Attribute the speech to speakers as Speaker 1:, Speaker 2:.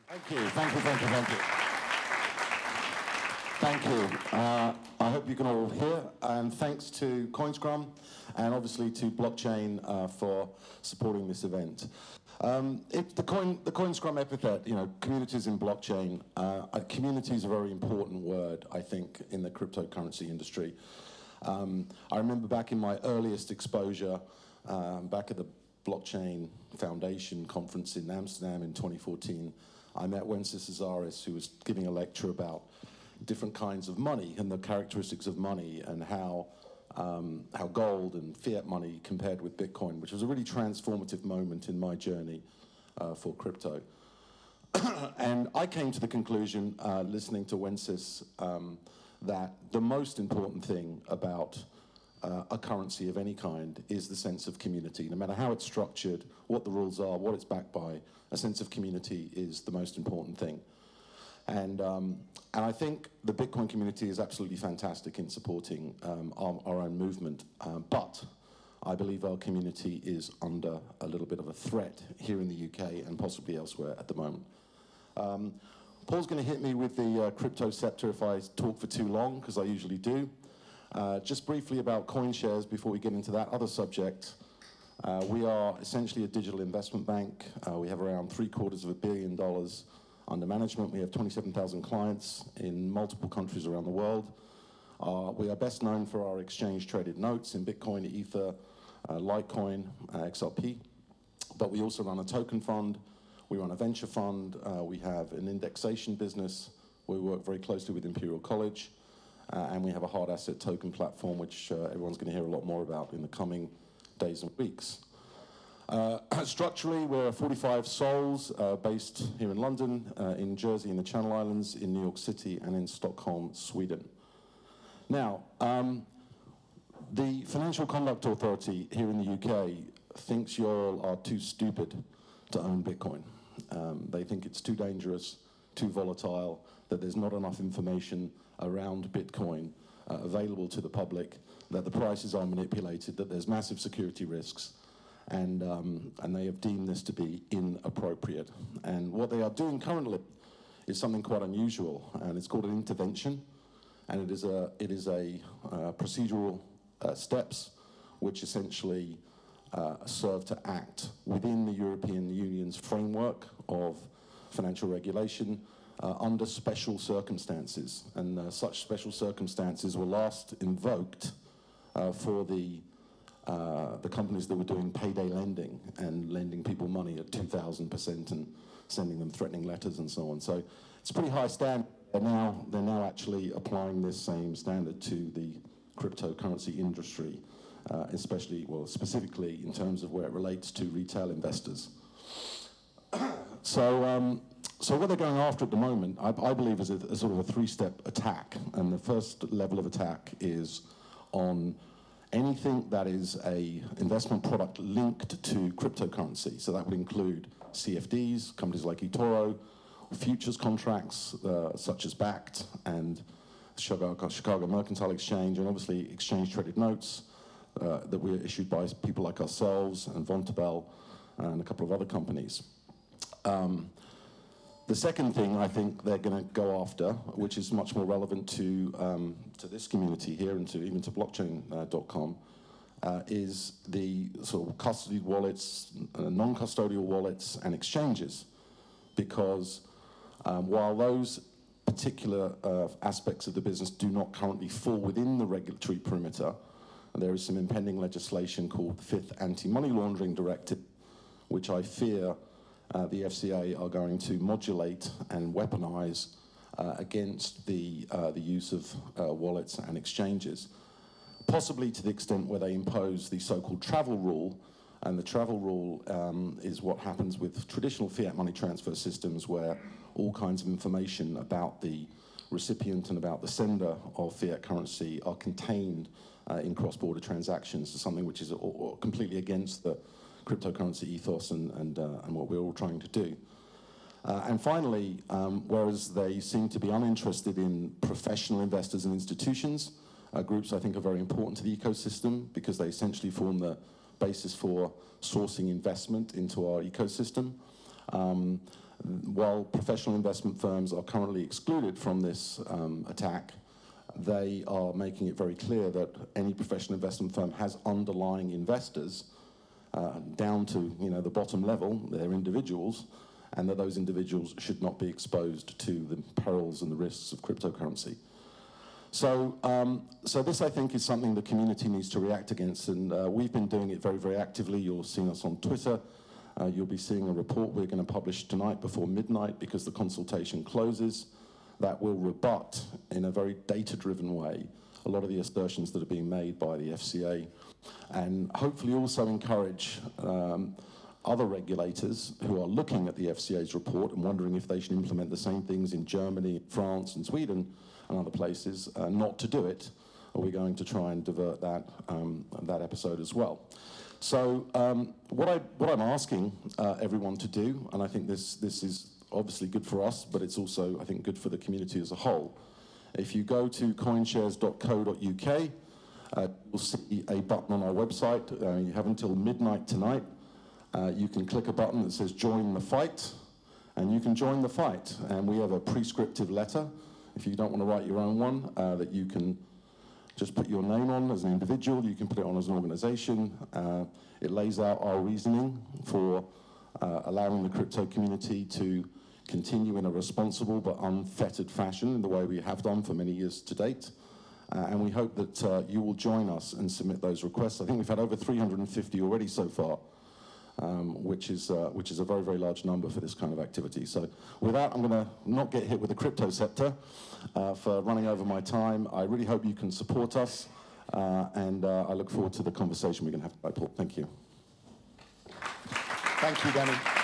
Speaker 1: Thank you, thank you, thank you, thank you. Thank you. I hope you can all hear, and thanks to CoinScrum and obviously to Blockchain for supporting this event. The CoinScrum epithet, communities in blockchain, community is a very important word, I think, in the cryptocurrency industry. I remember back in my earliest exposure, back at the Blockchain Foundation conference in Amsterdam in 2014, I met Wences, who was giving a lecture about different kinds of money and the characteristics of money and how gold and fiat money compared with Bitcoin, which was a really transformative moment in my journey for crypto. And I came to the conclusion, listening to Wences, that the most important thing about a currency of any kind is the sense of community. No matter how it's structured, what the rules are, what it's backed by, a sense of community is the most important thing. And I think the Bitcoin community is absolutely fantastic in supporting our own movement, but I believe our community is under a little bit of a threat here in the UK and possibly elsewhere at the moment. Paul's going to hit me with the crypto scepter if I talk for too long, because I usually do. Just briefly about CoinShares before we get into that other subject. We are essentially a digital investment bank. We have around $750 million under management. We have 27,000 clients in multiple countries around the world. We are best known for our exchange-traded notes in Bitcoin, Ether, Litecoin, XRP. But we also run a token fund. We run a venture fund. We have an indexation business. We work very closely with Imperial College. And we have a hard asset token platform, which everyone's going to hear a lot more about in the coming days and weeks. Structurally, we're 45 souls based here in London, in Jersey, in the Channel Islands, in New York City, and in Stockholm, Sweden. Now, the Financial Conduct Authority here in the UK thinks you all are too stupid to own Bitcoin. They think it's too dangerous, too volatile, that there's not enough information around Bitcoin available to the public, that the prices are manipulated, that there's massive security risks, and they have deemed this to be inappropriate. And what they are doing currently is something quite unusual, and it's called an intervention, and it is a procedural steps which essentially serve to act within the European Union's framework of financial regulation under special circumstances. And such special circumstances were last invoked for the companies that were doing payday lending and lending people money at 2,000% and sending them threatening letters and so on. So it's a pretty high standard. They're now actually applying this same standard to the cryptocurrency industry, especially, well, specifically in terms of where it relates to retail investors. So what they're going after at the moment, I believe, is a sort of a three-step attack. And the first level of attack is on anything that is a investment product linked to cryptocurrency. So that would include CFDs, companies like eToro, futures contracts such as Backed and Chicago Mercantile Exchange, and obviously exchange-traded notes that were issued by people like ourselves and Vontobel and a couple of other companies. The second thing I think they're going to go after, which is much more relevant to this community here and even to blockchain.com, is the sort of custodied wallets, non-custodial wallets, and exchanges. Because while those particular aspects of the business do not currently fall within the regulatory perimeter, there is some impending legislation called the Fifth Anti-Money Laundering Directive, which I fear the FCA are going to modulate and weaponize against the use of wallets and exchanges, possibly to the extent where they impose the so-called travel rule. And the travel rule is what happens with traditional fiat money transfer systems, where all kinds of information about the recipient and about the sender of fiat currency are contained in cross-border transactions, to something which is completely against the cryptocurrency ethos and what we're all trying to do. And finally, whereas they seem to be uninterested in professional investors and institutions, groups I think are very important to the ecosystem because they essentially form the basis for sourcing investment into our ecosystem. while professional investment firms are currently excluded from this attack, they are making it very clear that any professional investment firm has underlying investors down to the bottom level, they're individuals, and that those individuals should not be exposed to the perils and the risks of cryptocurrency. So, so this, I think, is something the community needs to react against, and we've been doing it very, very actively. You'll see us on Twitter. You'll be seeing a report we're going to publish tonight before midnight because the consultation closes that will rebut, in a very data-driven way, a lot of the assertions that are being made by the FCA, and hopefully also encourage other regulators who are looking at the FCA's report and wondering if they should implement the same things in Germany, France, and Sweden, and other places, not to do it. Or we're going to try and divert that episode as well. So what I'm asking everyone to do, and I think this is obviously good for us, but it's also, I think, good for the community as a whole. If you go to coinshares.co.uk, you'll see a button on our website. You have until midnight tonight. You can click a button that says join the fight, and you can join the fight. And we have a prescriptive letter, if you don't want to write your own one, that you can just put your name on as an individual. You can put it on as an organization. It lays out our reasoning for allowing the crypto community to continue in a responsible but unfettered fashion in the way we have done for many years to date. And we hope that you will join us and submit those requests. I think we've had over 350 already so far, which is a very, very large number for this kind of activity. So with that, I'm going to not get hit with a crypto scepter for running over my time. I really hope you can support us, and I look forward to the conversation we're going to have. Thank you.
Speaker 2: Thank you, Danny.